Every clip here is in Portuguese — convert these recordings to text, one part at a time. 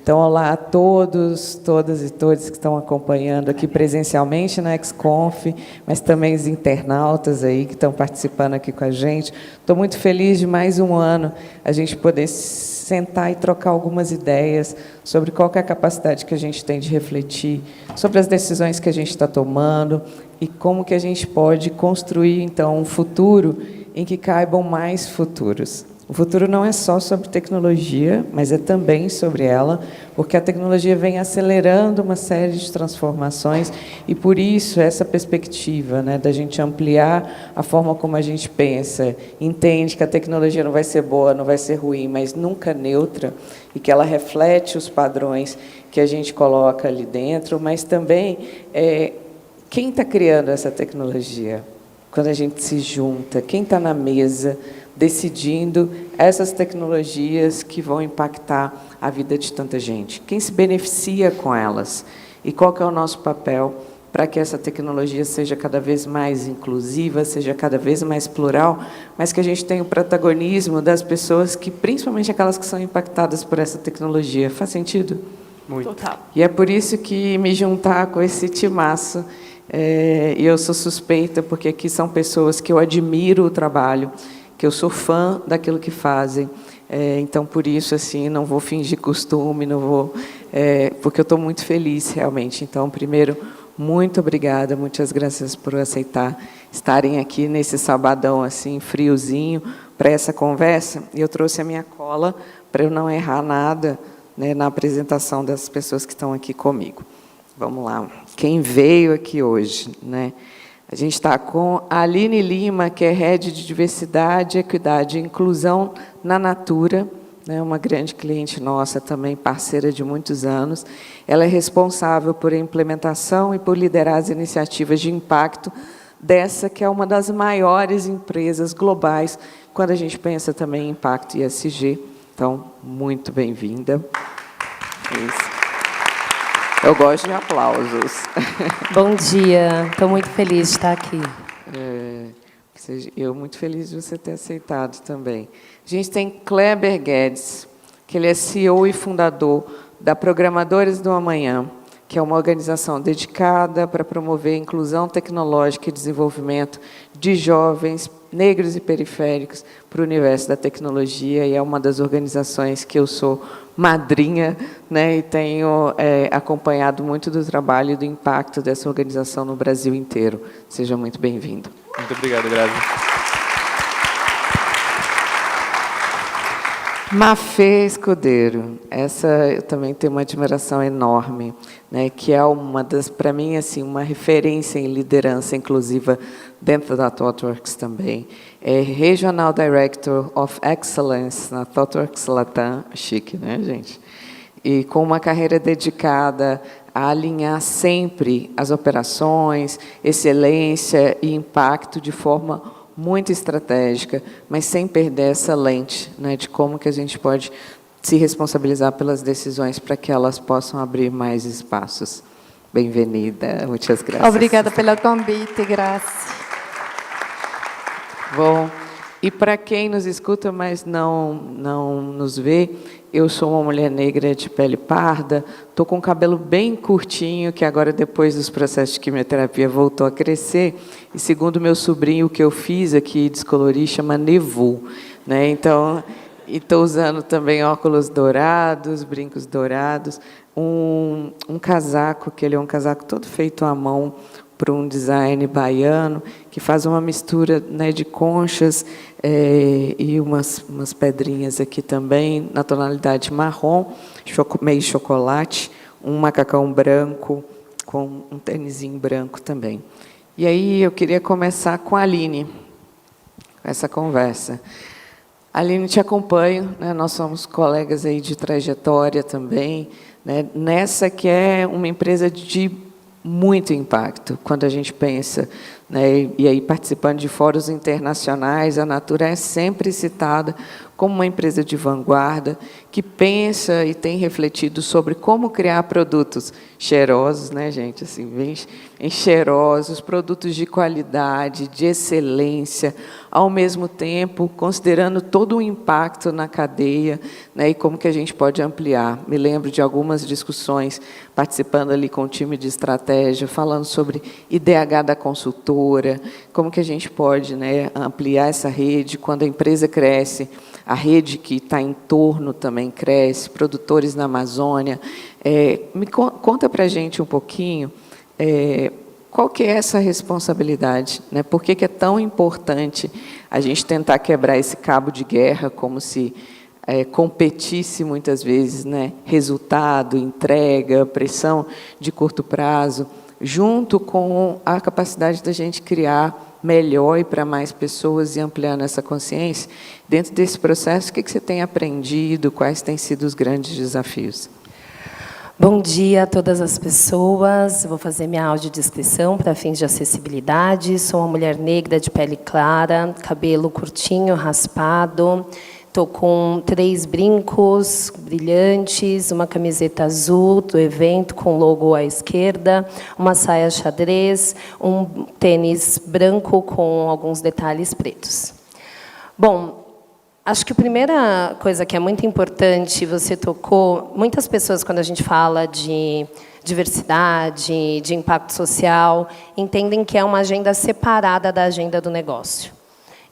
Então, olá a todos, todas e todos que estão acompanhando aqui presencialmente na XConf, mas também os internautas aí que estão participando aqui com a gente. Estou muito feliz de mais um ano a gente poder sentar e trocar algumas ideias sobre qual que é a capacidade que a gente tem de refletir sobre as decisões que a gente está tomando e como que a gente pode construir, então, um futuro em que caibam mais futuros. O futuro não é só sobre tecnologia, mas é também sobre ela, porque a tecnologia vem acelerando uma série de transformações e, por isso, essa perspectiva, né, da gente ampliar a forma como a gente pensa, entende que a tecnologia não vai ser boa, não vai ser ruim, mas nunca neutra, e que ela reflete os padrões que a gente coloca ali dentro, mas também quem está criando essa tecnologia? Quando a gente se junta, quem está na mesa decidindo essas tecnologias que vão impactar a vida de tanta gente? Quem se beneficia com elas? E qual que é o nosso papel para que essa tecnologia seja cada vez mais inclusiva, seja cada vez mais plural, mas que a gente tenha o protagonismo das pessoas que, principalmente aquelas que são impactadas por essa tecnologia. Faz sentido? Muito. Total. E é por isso que me juntar com esse timaço, e eu sou suspeita, porque aqui são pessoas que eu admiro o trabalho, que eu sou fã daquilo que fazem. Então, por isso, assim, não vou fingir costume, não vou, porque eu estou muito feliz, realmente. Então, primeiro, muito obrigada, muitas graças por aceitar estarem aqui nesse sabadão, assim, friozinho, para essa conversa. E eu trouxe a minha cola para eu não errar nada, né, na apresentação das pessoas que estão aqui comigo. Vamos lá. Quem veio aqui hoje, né? A gente está com a Aline Lima, que é Head de Diversidade, Equidade e Inclusão na Natura, né, uma grande cliente nossa, também parceira de muitos anos. Ela é responsável por a implementação e por liderar as iniciativas de impacto dessa, que é uma das maiores empresas globais, quando a gente pensa também em impacto ESG. Então, muito bem-vinda. Isso. Eu gosto de aplausos. Bom dia, estou muito feliz de estar aqui. Eu muito feliz de você ter aceitado também. A gente tem Kleber Guedes, que ele é CEO e fundador da Programadores do Amanhã, que é uma organização dedicada para promover a inclusão tecnológica e desenvolvimento de jovens, negros e periféricos para o universo da tecnologia, e é uma das organizações que eu sou madrinha, né, e tenho acompanhado muito do trabalho e do impacto dessa organização no Brasil inteiro. Seja muito bem-vindo. Muito obrigado, Grazi. Mafê Escudeiro, essa eu também tenho uma admiração enorme, né, que é uma das, para mim, assim, uma referência em liderança inclusiva dentro da ThoughtWorks também. É Regional Director of Excellence na ThoughtWorks Latam, chique, né, gente? E com uma carreira dedicada a alinhar sempre as operações, excelência e impacto de forma muito estratégica, mas sem perder essa lente, né, de como que a gente pode se responsabilizar pelas decisões para que elas possam abrir mais espaços. Bem-vinda, muitas graças. Obrigada pelo convite, Grazi. Bom, e para quem nos escuta, mas não nos vê, eu sou uma mulher negra de pele parda, estou com o cabelo bem curtinho, que agora, depois dos processos de quimioterapia, voltou a crescer, e segundo meu sobrinho, o que eu fiz aqui, descolori, chama Nevu, né? Então, estou usando também óculos dourados, brincos dourados, um casaco, que ele é um casaco todo feito à mão, para um design baiano, que faz uma mistura, né, de conchas e umas pedrinhas aqui também, na tonalidade marrom, meio chocolate, um macacão branco, com um tênisinho branco também. E aí eu queria começar com a Aline, com essa conversa. Aline, te acompanho, né, nós somos colegas aí de trajetória também, né, nessa que é uma empresa de muito impacto, quando a gente pensa né? E aí, participando de fóruns internacionais, a Natura é sempre citada como uma empresa de vanguarda, que pensa e tem refletido sobre como criar produtos cheirosos, né, gente? Assim, bem cheirosos, produtos de qualidade, de excelência, ao mesmo tempo, considerando todo o impacto na cadeia, né, e como que a gente pode ampliar. Me lembro de algumas discussões, participando ali com o time de estratégia, falando sobre IDH da consultora, como que a gente pode, né, ampliar essa rede. Quando a empresa cresce, a rede que está em torno também cresce, produtores na Amazônia. Conta para a gente um pouquinho qual que é essa responsabilidade, né? Por que é tão importante a gente tentar quebrar esse cabo de guerra, como se competisse muitas vezes, né? Resultado, entrega, pressão de curto prazo, junto com a capacidade da gente criar melhor e para mais pessoas e ampliando essa consciência. Dentro desse processo, o que você tem aprendido? Quais têm sido os grandes desafios? Bom dia a todas as pessoas. Vou fazer minha audiodescrição para fins de acessibilidade. Sou uma mulher negra de pele clara, cabelo curtinho, raspado. Estou com 3 brincos brilhantes, uma camiseta azul do evento com logo à esquerda, uma saia xadrez, um tênis branco com alguns detalhes pretos. Bom, acho que a primeira coisa que é muito importante, você tocou, muitas pessoas, quando a gente fala de diversidade, de impacto social, entendem que é uma agenda separada da agenda do negócio.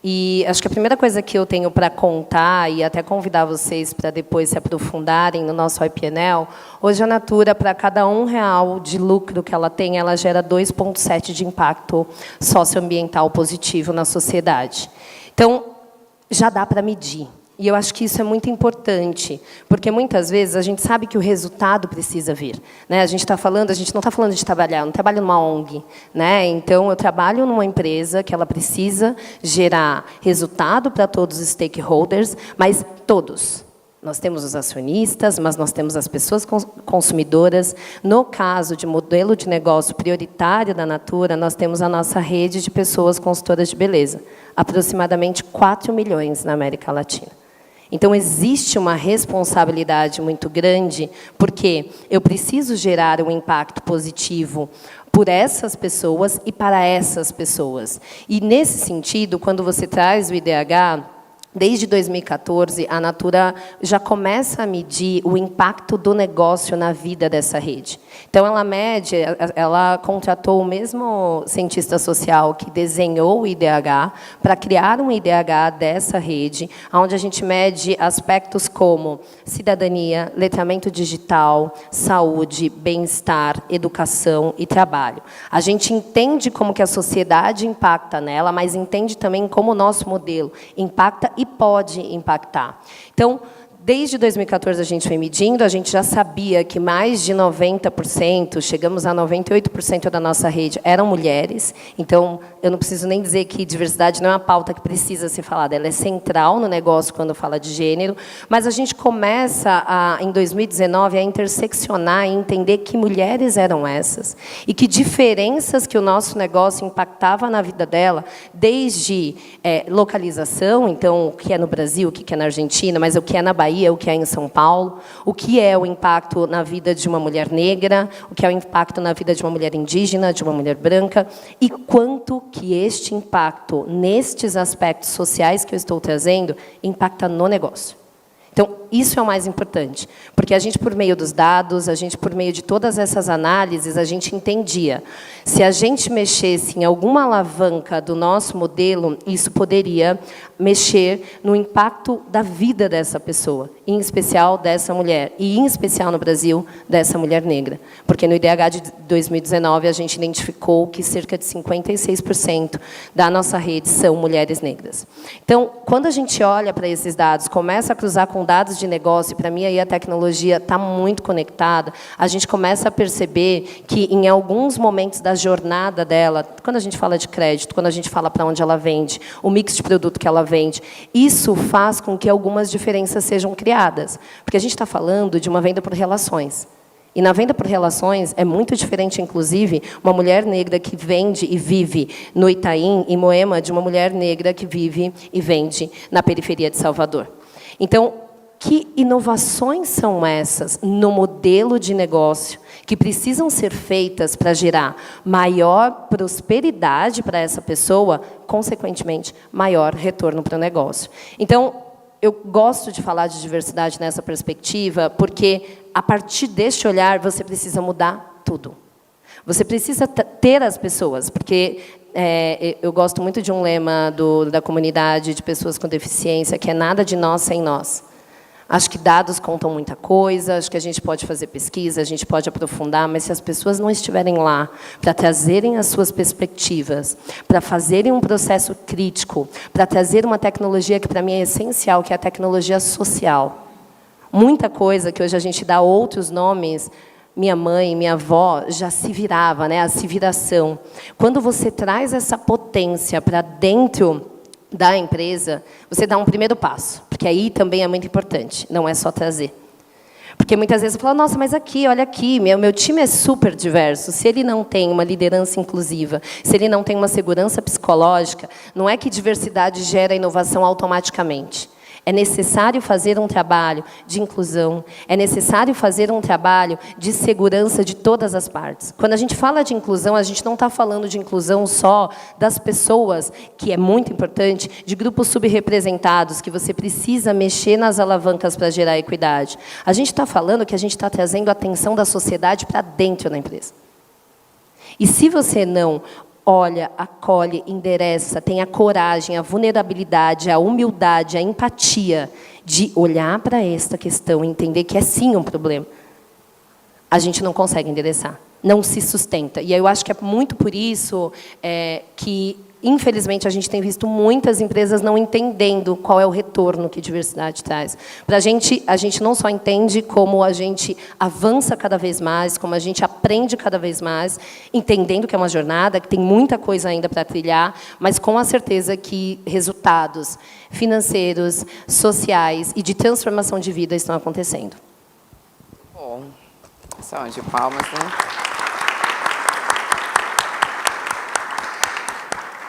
E acho que a primeira coisa que eu tenho para contar, e até convidar vocês para depois se aprofundarem no nosso IPNL, hoje a Natura, para cada R$1 de lucro que ela tem, ela gera 2,7 de impacto socioambiental positivo na sociedade. Então, já dá para medir. E eu acho que isso é muito importante, porque muitas vezes a gente sabe que o resultado precisa vir, né? A gente não está falando de trabalhar, eu não trabalho numa ONG, né? Então, eu trabalho numa empresa que ela precisa gerar resultado para todos os stakeholders, mas todos. Nós temos os acionistas, mas nós temos as pessoas consumidoras. No caso de modelo de negócio prioritário da Natura, nós temos a nossa rede de pessoas consultoras de beleza, aproximadamente 4 milhões na América Latina. Então, existe uma responsabilidade muito grande, porque eu preciso gerar um impacto positivo por essas pessoas e para essas pessoas. E, nesse sentido, quando você traz o IDH, desde 2014, a Natura já começa a medir o impacto do negócio na vida dessa rede. Então, ela contratou o mesmo cientista social que desenhou o IDH para criar um IDH dessa rede, onde a gente mede aspectos como cidadania, letramento digital, saúde, bem-estar, educação e trabalho. A gente entende como que a sociedade impacta nela, mas entende também como o nosso modelo impacta e pode impactar. Então, desde 2014 a gente foi medindo, a gente já sabia que mais de 90%, chegamos a 98% da nossa rede eram mulheres. Então, eu não preciso nem dizer que diversidade não é uma pauta que precisa ser falada, ela é central no negócio quando fala de gênero, mas a gente começa, em 2019, a interseccionar e entender que mulheres eram essas e que diferenças que o nosso negócio impactava na vida dela, desde localização, então, o que é no Brasil, o que é na Argentina, mas o que é na Bahia, o que é em São Paulo, o que é o impacto na vida de uma mulher negra, o que é o impacto na vida de uma mulher indígena, de uma mulher branca, e quanto que este impacto, nestes aspectos sociais que eu estou trazendo, impacta no negócio. Então, isso é o mais importante, porque a gente, por meio dos dados, a gente, por meio de todas essas análises, a gente entendia. Se a gente mexesse em alguma alavanca do nosso modelo, isso poderia mexer no impacto da vida dessa pessoa, em especial dessa mulher, e em especial no Brasil, dessa mulher negra. Porque no IDH de 2019, a gente identificou que cerca de 56% da nossa rede são mulheres negras. Então, quando a gente olha para esses dados, começa a cruzar com dados de negócio, e para mim aí a tecnologia está muito conectada, a gente começa a perceber que em alguns momentos da jornada dela, quando a gente fala de crédito, quando a gente fala para onde ela vende, o mix de produto que ela vende, isso faz com que algumas diferenças sejam criadas. Porque a gente está falando de uma venda por relações. E na venda por relações é muito diferente, inclusive, uma mulher negra que vende e vive no Itaim, em Moema, de uma mulher negra que vive e vende na periferia de Salvador. Então, que inovações são essas no modelo de negócio que precisam ser feitas para gerar maior prosperidade para essa pessoa, consequentemente, maior retorno para o negócio? Então, eu gosto de falar de diversidade nessa perspectiva, porque, a partir deste olhar, você precisa mudar tudo. Você precisa ter as pessoas, porque eu gosto muito de um lema da comunidade de pessoas com deficiência, que é nada de nós sem nós. Acho que dados contam muita coisa, acho que a gente pode fazer pesquisa, a gente pode aprofundar, mas se as pessoas não estiverem lá para trazerem as suas perspectivas, para fazerem um processo crítico, para trazer uma tecnologia que para mim é essencial, que é a tecnologia social. Muita coisa que hoje a gente dá outros nomes, minha mãe, minha avó já se virava, né? A se viração. Quando você traz essa potência para dentro da empresa, você dá um primeiro passo, porque aí também é muito importante, não é só trazer. Porque muitas vezes eu falo, nossa, mas aqui, olha aqui, meu time é super diverso. Se ele não tem uma liderança inclusiva, se ele não tem uma segurança psicológica, não é que diversidade gera inovação automaticamente. É necessário fazer um trabalho de inclusão, é necessário fazer um trabalho de segurança de todas as partes. Quando a gente fala de inclusão, a gente não está falando de inclusão só das pessoas, que é muito importante, de grupos subrepresentados, que você precisa mexer nas alavancas para gerar equidade. A gente está falando que a gente está trazendo a atenção da sociedade para dentro da empresa. E se você não olha, acolhe, endereça, tem a coragem, a vulnerabilidade, a humildade, a empatia de olhar para esta questão e entender que é sim um problema, a gente não consegue endereçar, não se sustenta. E eu acho que é muito por isso que, infelizmente, a gente tem visto muitas empresas não entendendo qual é o retorno que diversidade traz. Para a gente não só entende como a gente avança cada vez mais, como a gente aprende cada vez mais, entendendo que é uma jornada, que tem muita coisa ainda para trilhar, mas com a certeza que resultados financeiros, sociais e de transformação de vida estão acontecendo. Bom, salve de palmas, né?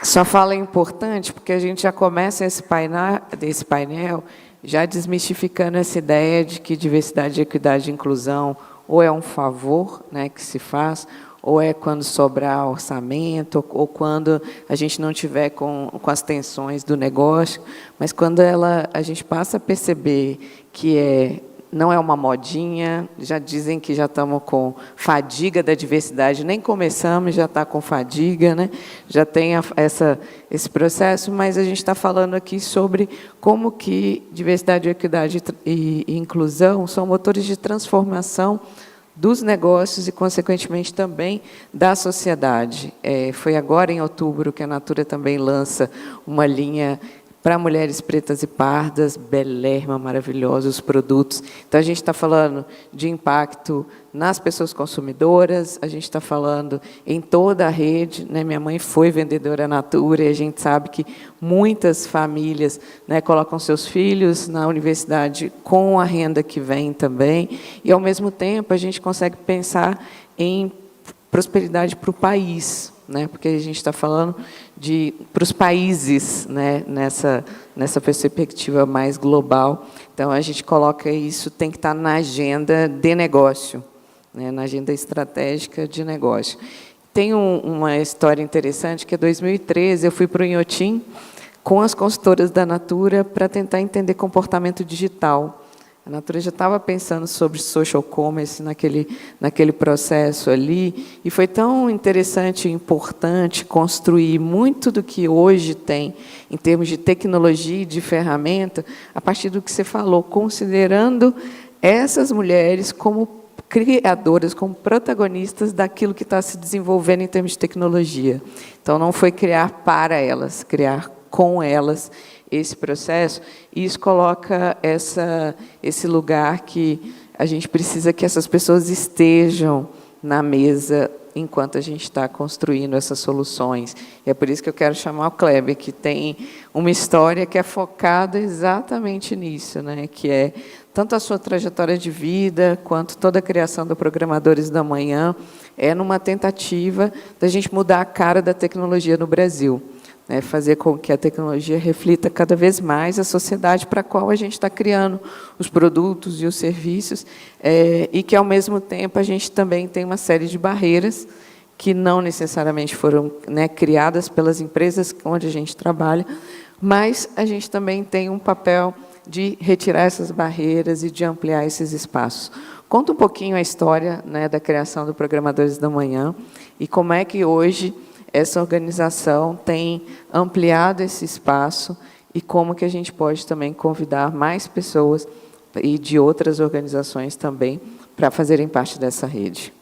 Sua fala é importante porque a gente já começa esse painel já desmistificando essa ideia de que diversidade, equidade e inclusão ou é um favor, né, que se faz, ou é quando sobrar orçamento, ou quando a gente não tiver com as tensões do negócio, mas quando a gente passa a perceber que não é uma modinha, já dizem que já estamos com fadiga da diversidade, nem começamos, já está com fadiga, né? Já tem esse processo, mas a gente está falando aqui sobre como que diversidade, equidade e inclusão são motores de transformação dos negócios e, consequentemente, também da sociedade. Foi agora, em outubro, que a Natura também lança uma linha para mulheres pretas e pardas, belérrima, maravilhosa, os produtos. Então, a gente está falando de impacto nas pessoas consumidoras, a gente está falando em toda a rede, né? Minha mãe foi vendedora Natura e a gente sabe que muitas famílias, né, colocam seus filhos na universidade com a renda que vem também, e, ao mesmo tempo, a gente consegue pensar em prosperidade para o país, né? Porque a gente está falando para os países, né? nessa perspectiva mais global. Então, a gente coloca isso, tem que estar na agenda de negócio, né? Na agenda estratégica de negócio. Tem uma história interessante, que em 2013 eu fui para o Inhotim com as consultoras da Natura para tentar entender comportamento digital. A Natura já estava pensando sobre social commerce naquele processo ali, e foi tão interessante e importante construir muito do que hoje tem, em termos de tecnologia e de ferramenta, a partir do que você falou, considerando essas mulheres como criadoras, como protagonistas daquilo que está se desenvolvendo em termos de tecnologia. Então, não foi criar para elas, criar com elas esse processo, e isso coloca esse lugar que a gente precisa que essas pessoas estejam na mesa enquanto a gente está construindo essas soluções. E é por isso que eu quero chamar o Kleber, que tem uma história que é focada exatamente nisso, né? Que é tanto a sua trajetória de vida, quanto toda a criação do Programadores da Manhã, é numa tentativa da gente mudar a cara da tecnologia no Brasil, né, fazer com que a tecnologia reflita cada vez mais a sociedade para a qual a gente está criando os produtos e os serviços, e que, ao mesmo tempo, a gente também tem uma série de barreiras que não necessariamente foram, né, criadas pelas empresas onde a gente trabalha, mas a gente também tem um papel de retirar essas barreiras e de ampliar esses espaços. Conta um pouquinho a história, né, da criação do Programadores da Manhã e como é que hoje essa organização tem ampliado esse espaço e como que a gente pode também convidar mais pessoas e de outras organizações também para fazerem parte dessa rede.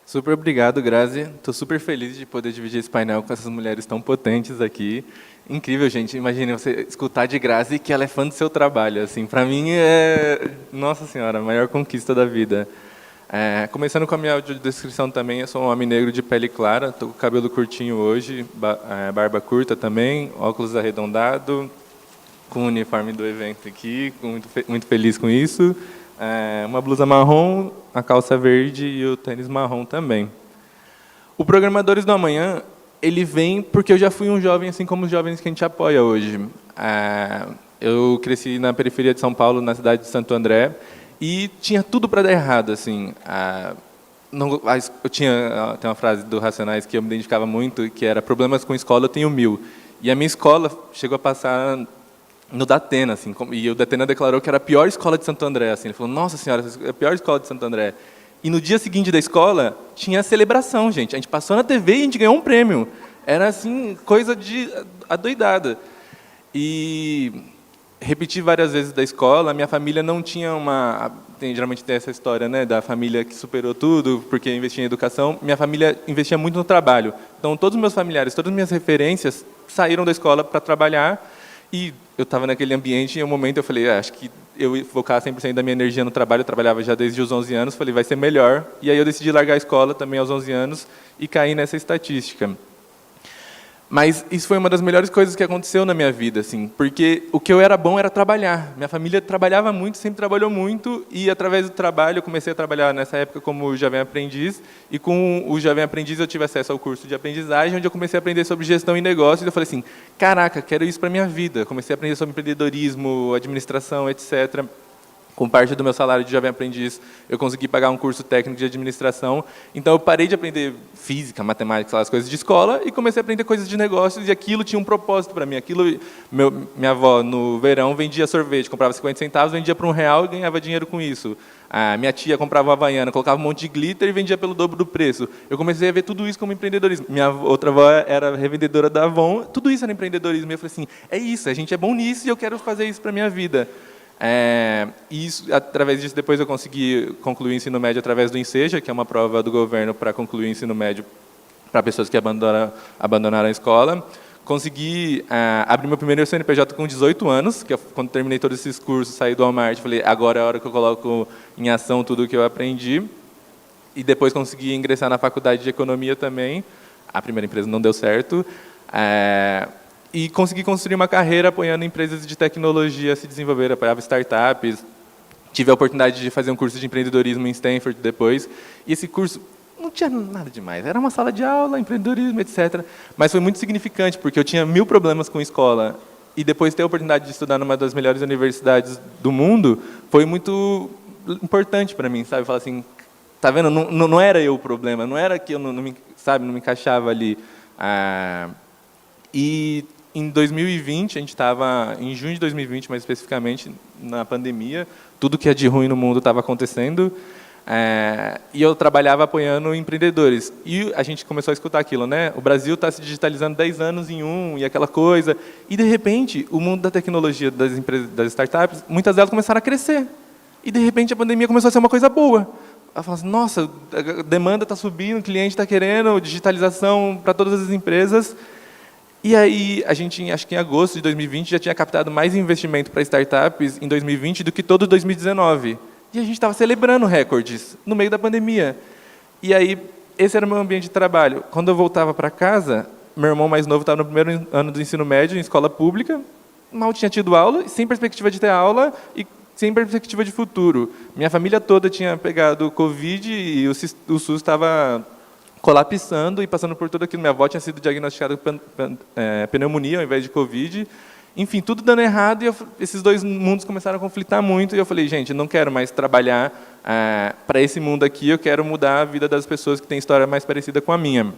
Super obrigado, Grazi. Estou super feliz de poder dividir esse painel com essas mulheres tão potentes aqui. Incrível, gente. Imagine você escutar de Grazi que ela é fã do seu trabalho. Assim, para mim é, nossa senhora, a maior conquista da vida. Começando com a minha audiodescrição também, eu sou um homem negro de pele clara, estou com cabelo curtinho hoje, barba curta também, óculos arredondado, com o uniforme do evento aqui, muito feliz com isso. Uma blusa marrom, a calça verde e o tênis marrom também. O Programadores do Amanhã, ele vem porque eu já fui um jovem, assim como os jovens que a gente apoia hoje. Eu cresci na periferia de São Paulo, na cidade de Santo André, e tinha tudo para dar errado. Assim, tem uma frase do Racionais que eu me identificava muito, que era: problemas com escola eu tenho 1000. E a minha escola chegou a passar no Datena, assim, e o Datena declarou que era a pior escola de Santo André. Assim, ele falou: nossa senhora, é a pior escola de Santo André. E no dia seguinte da escola tinha a celebração, gente. A gente passou na TV e a gente ganhou um prêmio. Era assim, coisa de adoidada. E repeti várias vezes da escola. Minha família não tinha geralmente tem essa história, né, da família que superou tudo porque investia em educação. Minha família investia muito no trabalho. Então todos os meus familiares, todas as minhas referências saíram da escola para trabalhar. E eu estava naquele ambiente e em um momento eu falei, acho que eu ia focar 100% da minha energia no trabalho. Eu trabalhava já desde os 11 anos, falei, vai ser melhor. E aí eu decidi largar a escola também aos 11 anos e cair nessa estatística. Mas isso foi uma das melhores coisas que aconteceu na minha vida, assim, porque o que eu era bom era trabalhar. Minha família trabalhava muito, sempre trabalhou muito, e através do trabalho eu comecei a trabalhar nessa época como jovem aprendiz, e com o jovem aprendiz eu tive acesso ao curso de aprendizagem, onde eu comecei a aprender sobre gestão e negócios, e eu falei assim, caraca, quero isso para a minha vida. Comecei a aprender sobre empreendedorismo, administração, etc. Com parte do meu salário de jovem aprendiz, eu consegui pagar um curso técnico de administração. Então, eu parei de aprender física, matemática, aquelas coisas de escola, e comecei a aprender coisas de negócios, e aquilo tinha um propósito para mim. Minha avó, no verão, vendia sorvete, comprava 50 centavos, vendia por R$1 e ganhava dinheiro com isso. A minha tia comprava uma Havaiana, colocava um monte de glitter e vendia pelo dobro do preço. Eu comecei a ver tudo isso como empreendedorismo. Minha outra avó era revendedora da Avon, tudo isso era empreendedorismo. E eu falei assim, é isso, a gente é bom nisso e eu quero fazer isso para a minha vida. Isso, através disso, depois eu consegui concluir o ensino médio através do Enseja, que é uma prova do governo para concluir o ensino médio para pessoas que abandonaram a escola. Consegui abrir meu primeiro CNPJ com 18 anos, que quando terminei todos esses cursos, saí do Walmart, falei, agora é a hora que eu coloco em ação tudo o que eu aprendi. E depois consegui ingressar na faculdade de economia também. A primeira empresa não deu certo. E consegui construir uma carreira apoiando empresas de tecnologia a se desenvolver, apoiava startups. Tive a oportunidade de fazer um curso de empreendedorismo em Stanford depois. E esse curso não tinha nada demais. Era uma sala de aula, empreendedorismo, etc. Mas foi muito significante, porque eu tinha 1000 problemas com escola. E depois ter a oportunidade de estudar numa das melhores universidades do mundo foi muito importante para mim, sabe? Falar assim, tá vendo? Não era eu o problema, não era que eu não me encaixava ali. E em 2020, a gente estava em junho de 2020, mais especificamente, na pandemia, tudo que é de ruim no mundo estava acontecendo, e eu trabalhava apoiando empreendedores. E a gente começou a escutar aquilo, né? O Brasil está se digitalizando 10 anos em um, e aquela coisa. E, de repente, o mundo da tecnologia, das empresas, das startups, muitas delas começaram a crescer. E, de repente, a pandemia começou a ser uma coisa boa. Ela fala assim, nossa, a demanda está subindo, o cliente está querendo, digitalização para todas as empresas. E aí, a gente, acho que em agosto de 2020, já tinha captado mais investimento para startups em 2020 do que todo 2019. E a gente estava celebrando recordes no meio da pandemia. E aí, esse era o meu ambiente de trabalho. Quando eu voltava para casa, meu irmão mais novo estava no primeiro ano do ensino médio, em escola pública, mal tinha tido aula, sem perspectiva de ter aula, e sem perspectiva de futuro. Minha família toda tinha pegado Covid e o SUS estava colapsando e passando por tudo aquilo. Minha avó tinha sido diagnosticada com pneumonia ao invés de Covid. Enfim, tudo dando errado e esses dois mundos começaram a conflitar muito. E eu falei, gente, eu não quero mais trabalhar para esse mundo aqui, eu quero mudar a vida das pessoas que têm história mais parecida com a minha.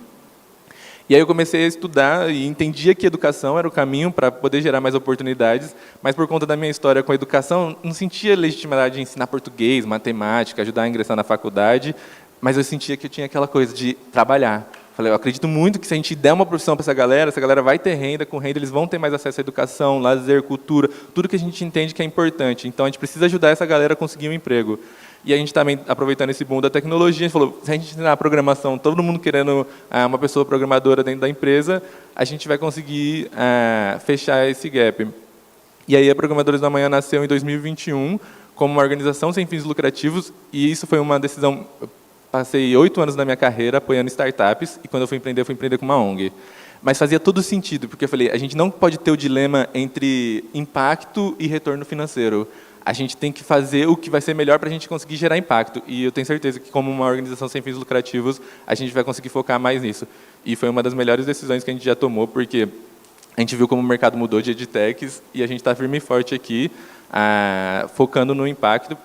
E aí eu comecei a estudar e entendia que educação era o caminho para poder gerar mais oportunidades, mas por conta da minha história com a educação, não sentia legitimidade de ensinar português, matemática, ajudar a ingressar na faculdade, mas eu sentia que eu tinha aquela coisa de trabalhar. Falei, eu acredito muito que se a gente der uma profissão para essa galera vai ter renda, com renda eles vão ter mais acesso à educação, lazer, cultura, tudo que a gente entende que é importante. Então, a gente precisa ajudar essa galera a conseguir um emprego. E a gente também, aproveitando esse boom da tecnologia, a gente falou, se a gente ensinar a programação, todo mundo querendo uma pessoa programadora dentro da empresa, a gente vai conseguir fechar esse gap. E aí, a Programadores da Manhã nasceu em 2021 como uma organização sem fins lucrativos, e isso foi uma decisão... Passei 8 anos da minha carreira apoiando startups, e quando eu fui empreender com uma ONG. Mas fazia todo sentido, porque eu falei, a gente não pode ter o dilema entre impacto e retorno financeiro. A gente tem que fazer o que vai ser melhor para a gente conseguir gerar impacto. E eu tenho certeza que, como uma organização sem fins lucrativos, a gente vai conseguir focar mais nisso. E foi uma das melhores decisões que a gente já tomou, porque a gente viu como o mercado mudou de edtechs, e a gente está firme e forte aqui, focando no impacto.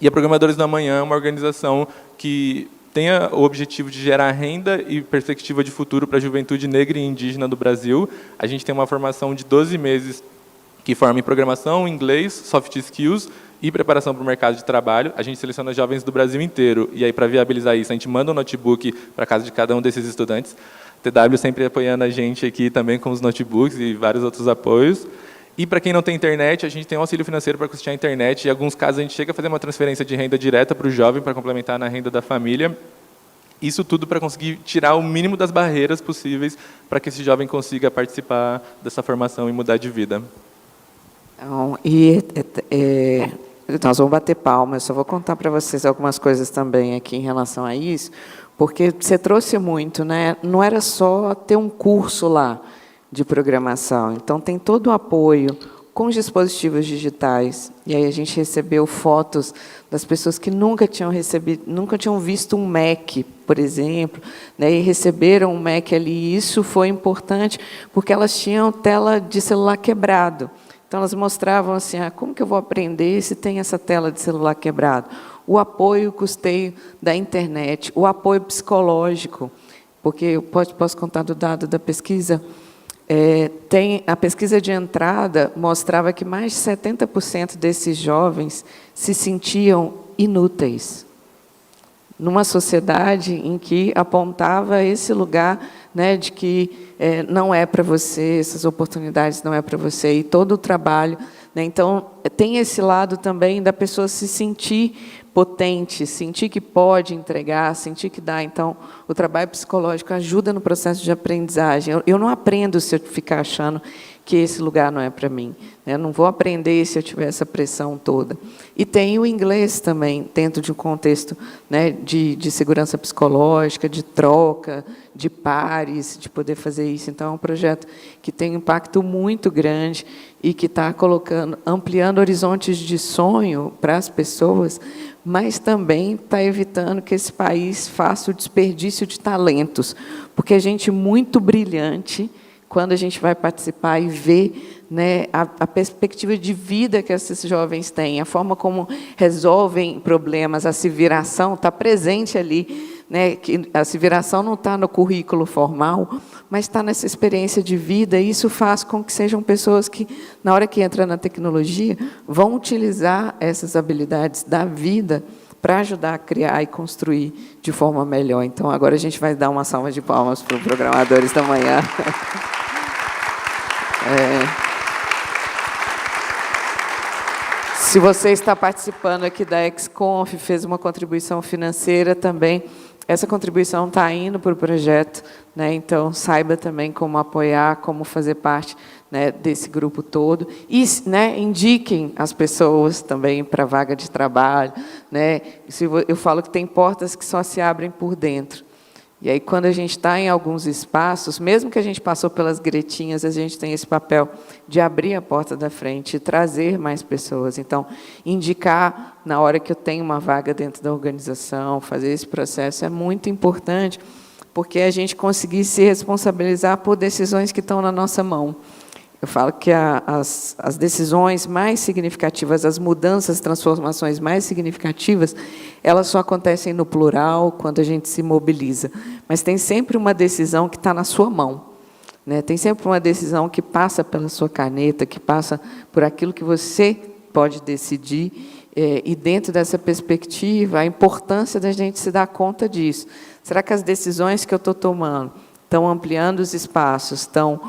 E a Programadores da Manhã é uma organização que tem o objetivo de gerar renda e perspectiva de futuro para a juventude negra e indígena do Brasil. A gente tem uma formação de 12 meses que forma em programação, inglês, soft skills e preparação para o mercado de trabalho. A gente seleciona jovens do Brasil inteiro. E aí, para viabilizar isso, a gente manda um notebook para a casa de cada um desses estudantes. TW sempre apoiando a gente aqui também com os notebooks e vários outros apoios. E para quem não tem internet, a gente tem um auxílio financeiro para custear a internet. Em alguns casos, a gente chega a fazer uma transferência de renda direta para o jovem, para complementar na renda da família. Isso tudo para conseguir tirar o mínimo das barreiras possíveis para que esse jovem consiga participar dessa formação e mudar de vida. Então, nós vamos bater palmas. Só vou contar para vocês algumas coisas também aqui em relação a isso, porque você trouxe muito, né? Não era só ter um curso lá de programação. Então, tem todo o apoio com os dispositivos digitais. E aí a gente recebeu fotos das pessoas que nunca tinham visto um Mac, por exemplo, né, e receberam um Mac ali. E isso foi importante, porque elas tinham tela de celular quebrado. Então, elas mostravam assim, como que eu vou aprender se tem essa tela de celular quebrado? O apoio, o custeio da internet, o apoio psicológico, porque eu posso contar do dado da pesquisa. A pesquisa de entrada mostrava que mais de 70% desses jovens se sentiam inúteis, numa sociedade em que apontava esse lugar, né, de que não é para você, essas oportunidades não é para você, e todo o trabalho, né, então, tem esse lado também da pessoa se sentir potente, sentir que pode entregar, sentir que dá. Então, o trabalho psicológico ajuda no processo de aprendizagem. Eu não aprendo se eu ficar achando que esse lugar não é para mim. Eu não vou aprender se eu tiver essa pressão toda. E tem o inglês também, dentro de um contexto, né, de segurança psicológica, de troca, de pares, de poder fazer isso. Então, é um projeto que tem um impacto muito grande e que está ampliando horizontes de sonho para as pessoas, mas também está evitando que esse país faça o desperdício de talentos, porque a gente muito brilhante, quando a gente vai participar e ver, né, a perspectiva de vida que esses jovens têm, a forma como resolvem problemas, a civiração está presente ali, né, que a civiração não está no currículo formal, mas está nessa experiência de vida, e isso faz com que sejam pessoas que, na hora que entram na tecnologia, vão utilizar essas habilidades da vida para ajudar a criar e construir de forma melhor. Então, agora a gente vai dar uma salva de palmas para os Programadores da Manhã. Se você está participando aqui da XConf, fez uma contribuição financeira também, essa contribuição está indo para o projeto, né? Então, saiba também como apoiar, como fazer parte, né, desse grupo todo. E, né, indiquem as pessoas também para a vaga de trabalho. Né? Eu falo que tem portas que só se abrem por dentro. E aí, quando a gente está em alguns espaços, mesmo que a gente passou pelas gretinhas, a gente tem esse papel de abrir a porta da frente e trazer mais pessoas. Então, indicar na hora que eu tenho uma vaga dentro da organização, fazer esse processo é muito importante, porque a gente conseguir se responsabilizar por decisões que estão na nossa mão. Eu falo que as decisões mais significativas, as mudanças, transformações mais significativas, elas só acontecem no plural, quando a gente se mobiliza. Mas tem sempre uma decisão que está na sua mão, né? Tem sempre uma decisão que passa pela sua caneta, que passa por aquilo que você pode decidir. E dentro dessa perspectiva, a importância da gente se dar conta disso. Será que as decisões que eu estou tomando estão ampliando os espaços, estão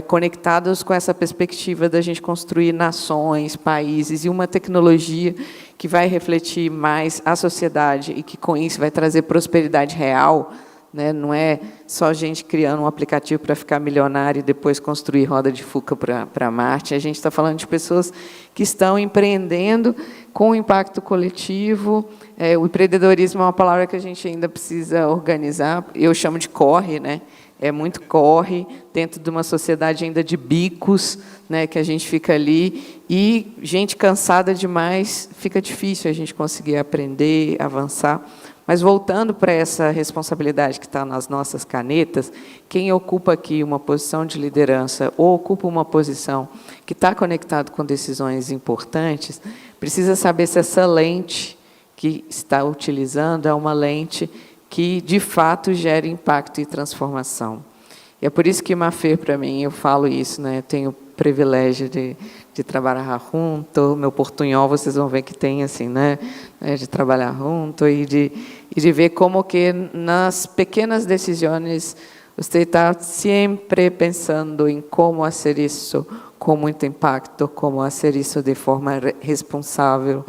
conectados com essa perspectiva da gente construir nações, países e uma tecnologia que vai refletir mais a sociedade e que, com isso, vai trazer prosperidade real, né? Não é só gente criando um aplicativo para ficar milionário e depois construir roda de Fuca para Marte. A gente está falando de pessoas que estão empreendendo com impacto coletivo. O empreendedorismo é uma palavra que a gente ainda precisa organizar. Eu chamo de corre, né? É muito corre dentro de uma sociedade ainda de bicos, né, que a gente fica ali, e gente cansada demais, fica difícil a gente conseguir aprender, avançar. Mas, voltando para essa responsabilidade que está nas nossas canetas, quem ocupa aqui uma posição de liderança ou ocupa uma posição que está conectado com decisões importantes, precisa saber se essa lente que está utilizando é uma lente que, de fato, gera impacto e transformação. E é por isso que Maffer, para mim, eu falo isso, né? Eu tenho o privilégio de trabalhar junto, meu portunhol, vocês vão ver que tem, assim, né? De trabalhar junto e de ver como que, nas pequenas decisões, você está sempre pensando em como fazer isso com muito impacto, como fazer isso de forma responsável.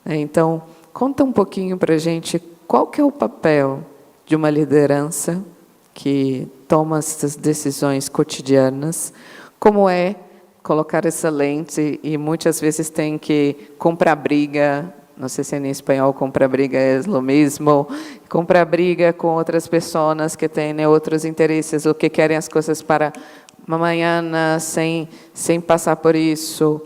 Então, conta um pouquinho para a gente qual que é o papel de uma liderança que toma essas decisões cotidianas, como é colocar essa lente, e muitas vezes tem que comprar briga, não sei se em espanhol comprar briga é o mesmo, comprar briga com outras pessoas que têm, né, outros interesses, ou que querem as coisas para amanhã sem passar por isso,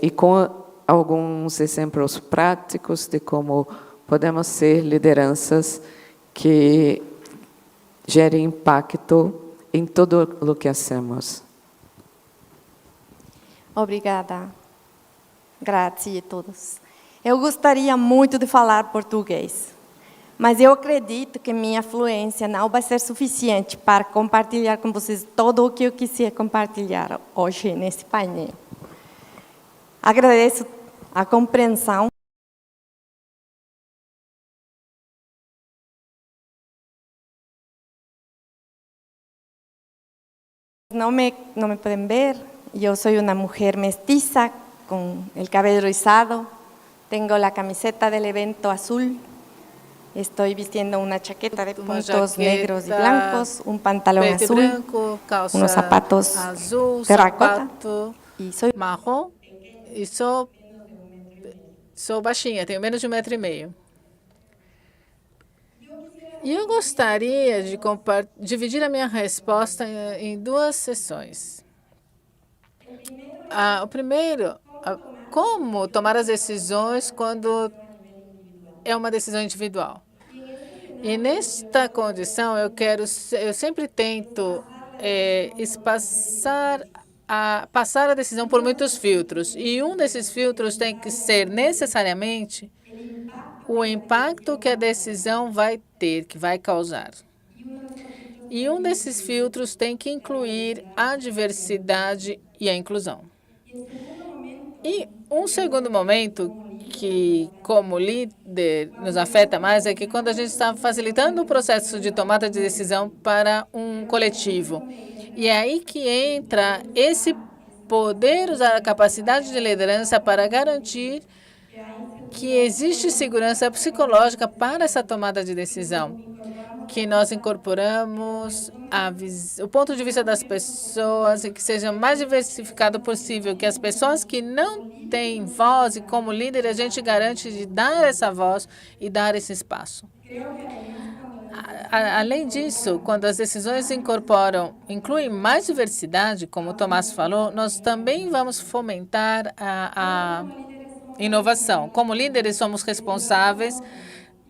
e com alguns exemplos práticos de como podemos ser lideranças que gerem impacto em tudo o que hacemos. Obrigada. Grazie a todos. Eu gostaria muito de falar português, mas eu acredito que minha fluência não vai ser suficiente para compartilhar com vocês tudo o que eu quisia compartilhar hoje nesse painel. Agradeço a compreensão. No me pueden ver, yo soy una mujer mestiza con el cabello rizado, tengo la camiseta del evento azul, estoy vistiendo una chaqueta de puntos negros y blancos, un pantalón azul, branco, unos zapatos azul, terracota sapato y soy marrom e sou baixinha, tenho menos de 1,5 m. E eu gostaria de dividir a minha resposta em duas sessões. O primeiro, como tomar as decisões quando é uma decisão individual. E nesta condição, eu sempre tento passar a decisão por muitos filtros. E um desses filtros tem que ser necessariamente o impacto que a decisão vai ter, que vai causar. E um desses filtros tem que incluir a diversidade e a inclusão. E um segundo momento que, como líder, nos afeta mais é que quando a gente está facilitando o processo de tomada de decisão para um coletivo. E é aí que entra esse poder usar a capacidade de liderança para garantir que existe segurança psicológica para essa tomada de decisão, que nós incorporamos o ponto de vista das pessoas e que seja o mais diversificado possível, que as pessoas que não têm voz, e como líder a gente garante de dar essa voz e dar esse espaço. Além disso, quando as decisões incluem mais diversidade, como o Tomás falou, nós também vamos fomentar a inovação. Como líderes, somos responsáveis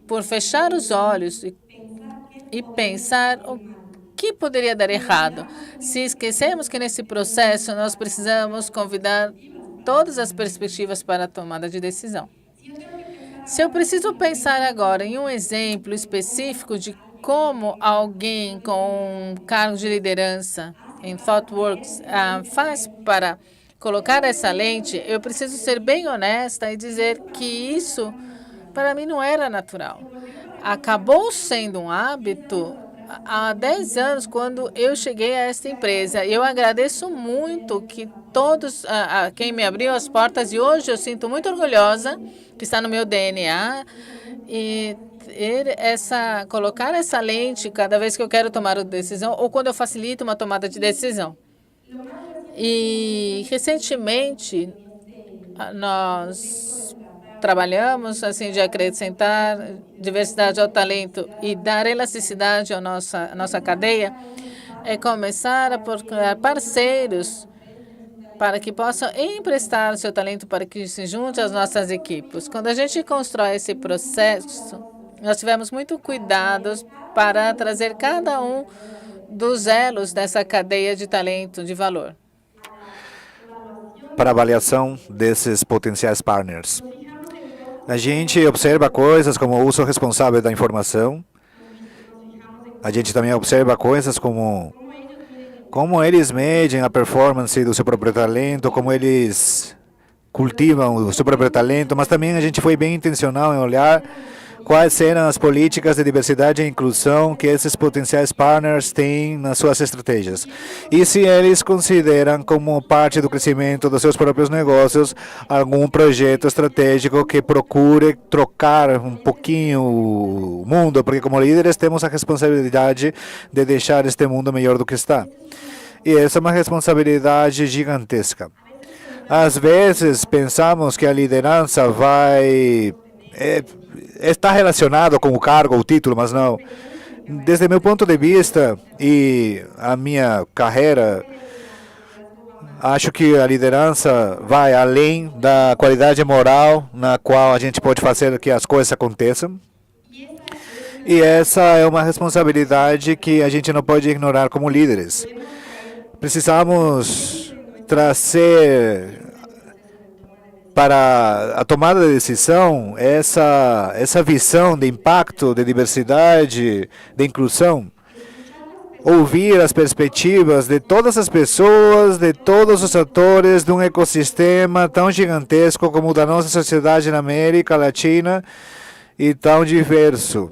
por fechar os olhos e pensar o que poderia dar errado. Se esquecemos que nesse processo nós precisamos convidar todas as perspectivas para a tomada de decisão. Se eu preciso pensar agora em um exemplo específico de como alguém com um cargo de liderança em ThoughtWorks faz para colocar essa lente, eu preciso ser bem honesta e dizer que isso, para mim, não era natural. Acabou sendo um hábito há 10 anos, quando eu cheguei a esta empresa. Eu agradeço muito que todos, quem me abriu as portas, e hoje eu sinto muito orgulhosa, que está no meu DNA, e colocar essa lente cada vez que eu quero tomar uma decisão, ou quando eu facilito uma tomada de decisão. E, recentemente, nós trabalhamos assim de acrescentar diversidade ao talento e dar elasticidade à nossa cadeia, começar a procurar parceiros para que possam emprestar o seu talento para que se junte às nossas equipes. Quando a gente constrói esse processo, nós tivemos muito cuidados para trazer cada um dos elos dessa cadeia de talento de valor. Para avaliação desses potenciais partners, a gente observa coisas como o uso responsável da informação. A gente também observa coisas como eles medem a performance do seu próprio talento, como eles cultivam o seu próprio talento, mas também a gente foi bem intencional em olhar quais eram as políticas de diversidade e inclusão que esses potenciais partners têm nas suas estratégias. E se eles consideram como parte do crescimento dos seus próprios negócios algum projeto estratégico que procure trocar um pouquinho o mundo, porque como líderes temos a responsabilidade de deixar este mundo melhor do que está. E essa é uma responsabilidade gigantesca. Às vezes pensamos que a liderança está relacionado com o cargo ou o título, mas não. Desde meu ponto de vista e a minha carreira, acho que a liderança vai além da qualidade moral na qual a gente pode fazer que as coisas aconteçam. E essa é uma responsabilidade que a gente não pode ignorar como líderes. Precisamos trazer para a tomada de decisão essa visão de impacto, de diversidade, de inclusão. Ouvir as perspectivas de todas as pessoas, de todos os atores de um ecossistema tão gigantesco como o da nossa sociedade na América Latina e tão diverso.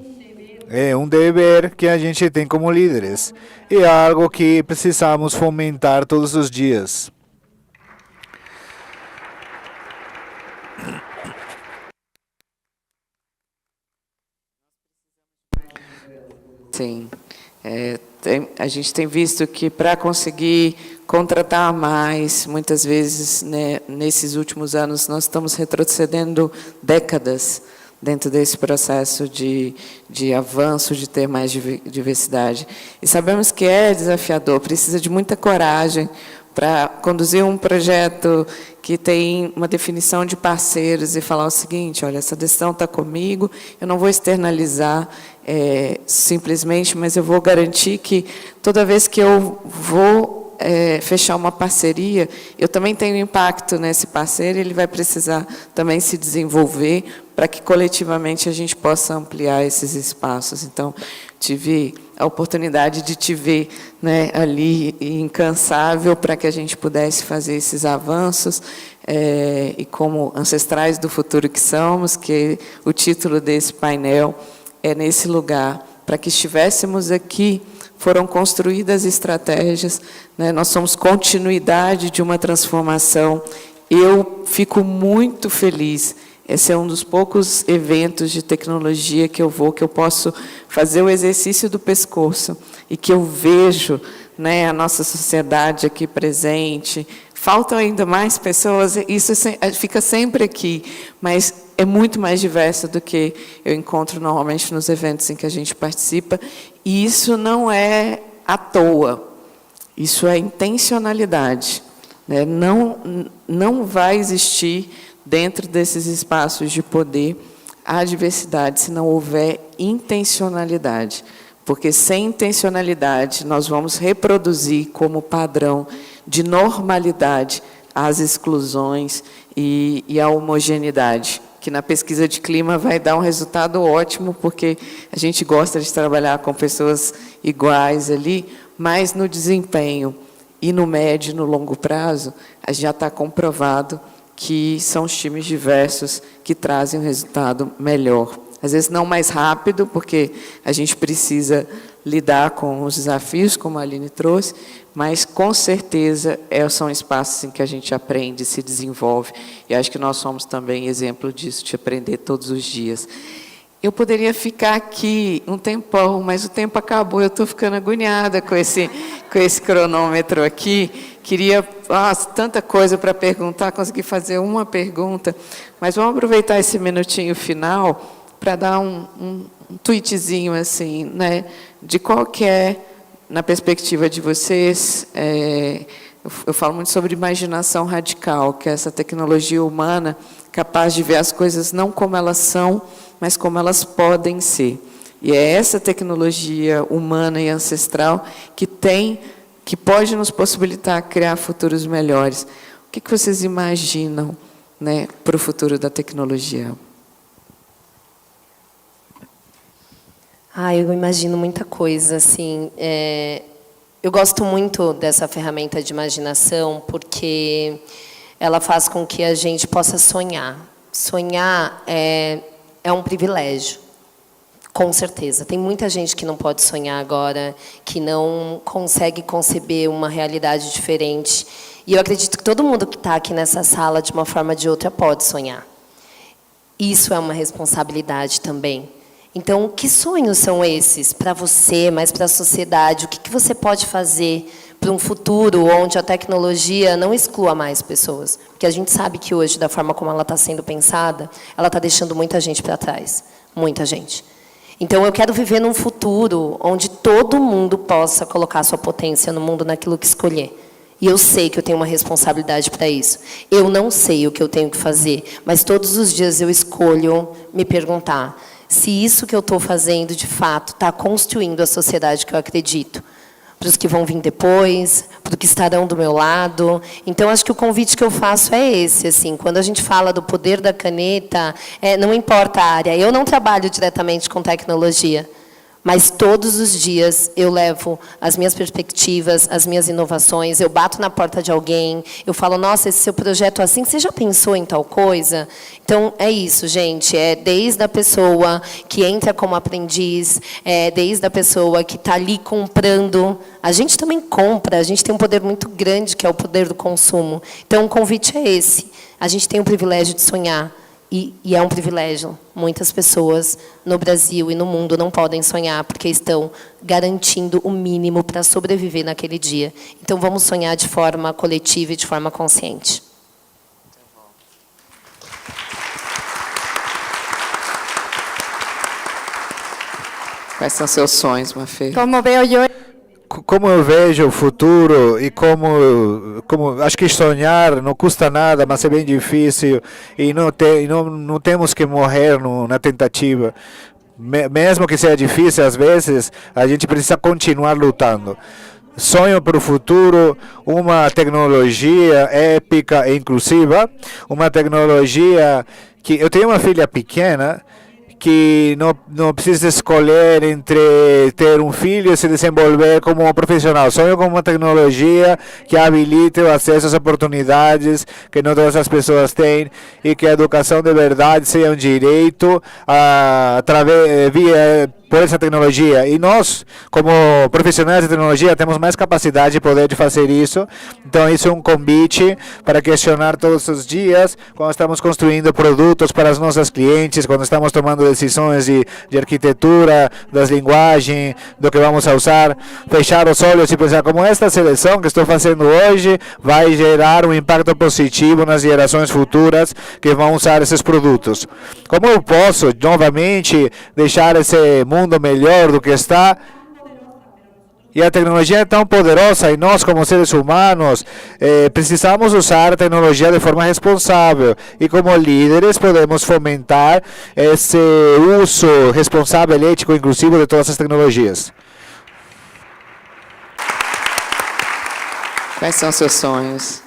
É um dever que a gente tem como líderes e é algo que precisamos fomentar todos os dias. Sim, a gente tem visto que para conseguir contratar mais, muitas vezes, né, nesses últimos anos, nós estamos retrocedendo décadas dentro desse processo de avanço, de ter mais diversidade. E sabemos que é desafiador, precisa de muita coragem para conduzir um projeto que tem uma definição de parceiros e falar o seguinte: olha, essa decisão está comigo, eu não vou externalizar simplesmente, mas eu vou garantir que toda vez que eu vou fechar uma parceria, eu também tenho impacto nesse parceiro, ele vai precisar também se desenvolver para que coletivamente a gente possa ampliar esses espaços. Então, tive a oportunidade de te ver, né, ali incansável para que a gente pudesse fazer esses avanços e como ancestrais do futuro que somos, que o título desse painel é nesse lugar, para que estivéssemos aqui. Foram construídas estratégias, né? Nós somos continuidade de uma transformação. Eu fico muito feliz. Esse é um dos poucos eventos de tecnologia que eu posso fazer o exercício do pescoço e que eu vejo, né, a nossa sociedade aqui presente. Faltam ainda mais pessoas, isso fica sempre aqui, mas é muito mais diversa do que eu encontro normalmente nos eventos em que a gente participa, e isso não é à toa, isso é intencionalidade, né? Não vai existir, dentro desses espaços de poder, a diversidade se não houver intencionalidade. Porque sem intencionalidade nós vamos reproduzir como padrão de normalidade as exclusões e a homogeneidade, que na pesquisa de clima vai dar um resultado ótimo, porque a gente gosta de trabalhar com pessoas iguais ali, mas no desempenho e no médio e no longo prazo, já está comprovado que são os times diversos que trazem um resultado melhor. Às vezes não mais rápido, porque a gente precisa lidar com os desafios, como a Aline trouxe, mas, com certeza, são espaços em que a gente aprende, se desenvolve, e acho que nós somos também exemplo disso, de aprender todos os dias. Eu poderia ficar aqui um tempão, mas o tempo acabou, eu estou ficando agoniada com esse cronômetro aqui. Queria tanta coisa para perguntar, consegui fazer uma pergunta, mas vamos aproveitar esse minutinho final para dar um tweetzinho assim, né, de qual que é, na perspectiva de vocês, eu falo muito sobre imaginação radical, que é essa tecnologia humana capaz de ver as coisas não como elas são, mas como elas podem ser. E é essa tecnologia humana e ancestral que pode nos possibilitar criar futuros melhores. O que vocês imaginam, né, para o futuro da tecnologia? Eu imagino muita coisa, assim. Eu gosto muito dessa ferramenta de imaginação porque ela faz com que a gente possa sonhar. Sonhar é um privilégio, com certeza. Tem muita gente que não pode sonhar agora, que não consegue conceber uma realidade diferente. E eu acredito que todo mundo que está aqui nessa sala, de uma forma ou de outra, pode sonhar. Isso é uma responsabilidade também. Então, que sonhos são esses para você, mas para a sociedade? O que você pode fazer para um futuro onde a tecnologia não exclua mais pessoas? Porque a gente sabe que hoje, da forma como ela está sendo pensada, ela está deixando muita gente para trás. Muita gente. Então, eu quero viver num futuro onde todo mundo possa colocar sua potência no mundo naquilo que escolher. E eu sei que eu tenho uma responsabilidade para isso. Eu não sei o que eu tenho que fazer, mas todos os dias eu escolho me perguntar se isso que eu estou fazendo, de fato, está construindo a sociedade que eu acredito. Para os que vão vir depois, para os que estarão do meu lado. Então, acho que o convite que eu faço é esse. Assim, quando a gente fala do poder da caneta, não importa a área. Eu não trabalho diretamente com tecnologia, mas todos os dias eu levo as minhas perspectivas, as minhas inovações, eu bato na porta de alguém, eu falo, nossa, esse seu projeto assim, você já pensou em tal coisa? Então, é isso, gente, desde a pessoa que entra como aprendiz, desde a pessoa que está ali comprando. A gente também compra, a gente tem um poder muito grande, que é o poder do consumo. Então, o convite é esse. A gente tem o privilégio de sonhar. E é um privilégio. Muitas pessoas no Brasil e no mundo não podem sonhar porque estão garantindo o mínimo para sobreviver naquele dia. Então, vamos sonhar de forma coletiva e de forma consciente. Quais são seus sonhos, Mafê? Como eu vejo o futuro e como acho que sonhar não custa nada, mas é bem difícil e não temos que morrer na tentativa. Mesmo que seja difícil às vezes, a gente precisa continuar lutando. Sonho para o futuro uma tecnologia épica e inclusiva, uma tecnologia que eu tenho uma filha pequena que não precisa escolher entre ter um filho e se desenvolver como um profissional. Sonho com uma tecnologia que habilite o acesso às oportunidades que não todas as pessoas têm e que a educação de verdade seja um direito por essa tecnologia. E nós, como profissionais de tecnologia, temos mais capacidade de poder fazer isso. Então, isso é um convite para questionar todos os dias, quando estamos construindo produtos para os nossos clientes, quando estamos tomando decisões de arquitetura, das linguagens, do que vamos a usar, fechar os olhos e pensar como esta seleção que estou fazendo hoje vai gerar um impacto positivo nas gerações futuras que vão usar esses produtos. Como eu posso, novamente, deixar esse mundo melhor do que está? E a tecnologia é tão poderosa e nós, como seres humanos, precisamos usar a tecnologia de forma responsável. E como líderes, podemos fomentar esse uso responsável, ético e inclusivo de todas as tecnologias. Quais são os seus sonhos?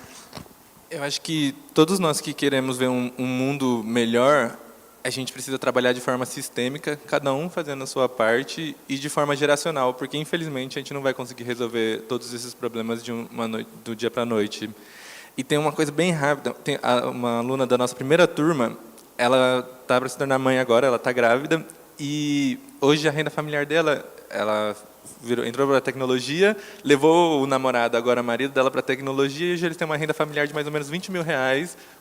Eu acho que todos nós que queremos ver um mundo melhor, a gente precisa trabalhar de forma sistêmica, cada um fazendo a sua parte e de forma geracional, porque infelizmente a gente não vai conseguir resolver todos esses problemas do dia para a noite. E tem uma coisa bem rápida, tem uma aluna da nossa primeira turma, ela está para se tornar mãe agora, ela está grávida, e hoje a renda familiar dela, ela entrou para a tecnologia, levou o namorado, agora marido dela, para a tecnologia, e hoje eles têm uma renda familiar de mais ou menos R$20 mil,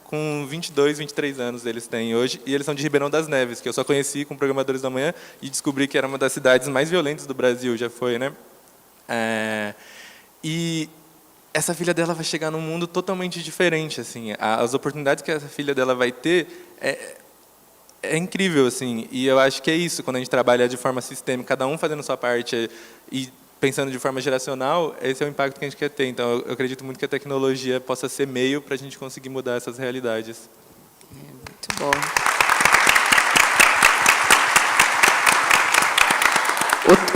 com 22, 23 anos eles têm hoje, e eles são de Ribeirão das Neves, que eu só conheci com Programadores da Manhã, e descobri que era uma das cidades mais violentas do Brasil, já foi, né? E essa filha dela vai chegar num mundo totalmente diferente, assim, as oportunidades que essa filha dela vai ter é incrível, assim, e eu acho que é isso, quando a gente trabalha de forma sistêmica, cada um fazendo sua parte e pensando de forma geracional, esse é o impacto que a gente quer ter. Então, eu acredito muito que a tecnologia possa ser meio para a gente conseguir mudar essas realidades. Muito bom.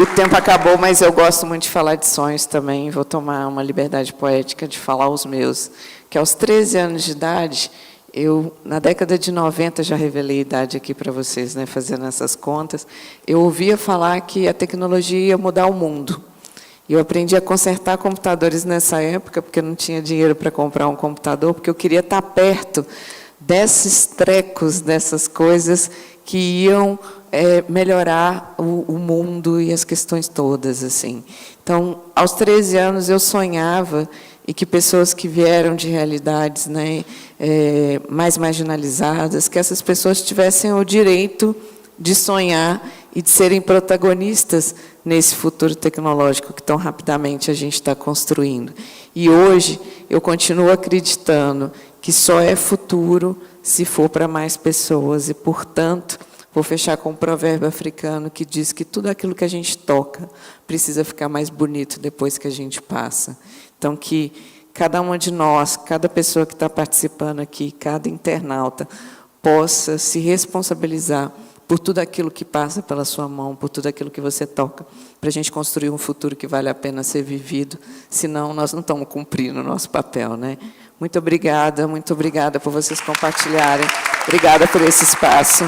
O tempo acabou, mas eu gosto muito de falar de sonhos também. Vou tomar uma liberdade poética de falar os meus. Que aos 13 anos de idade, eu, na década de 90, já revelei a idade aqui para vocês, né, fazendo essas contas, eu ouvia falar que a tecnologia ia mudar o mundo. Eu aprendi a consertar computadores nessa época, porque eu não tinha dinheiro para comprar um computador, porque eu queria estar perto desses trecos, dessas coisas que iam melhorar o mundo e as questões todas, assim. Então, aos 13 anos, eu sonhava e que pessoas que vieram de realidades, né, mais marginalizadas, que essas pessoas tivessem o direito de sonhar e de serem protagonistas nesse futuro tecnológico que tão rapidamente a gente está construindo. E hoje eu continuo acreditando que só é futuro se for para mais pessoas e, portanto, vou fechar com um provérbio africano que diz que tudo aquilo que a gente toca precisa ficar mais bonito depois que a gente passa. Então, que cada uma de nós, cada pessoa que está participando aqui, cada internauta, possa se responsabilizar por tudo aquilo que passa pela sua mão, por tudo aquilo que você toca, para a gente construir um futuro que vale a pena ser vivido, senão nós não estamos cumprindo o nosso papel, né? Muito obrigada por vocês compartilharem. Obrigada por esse espaço.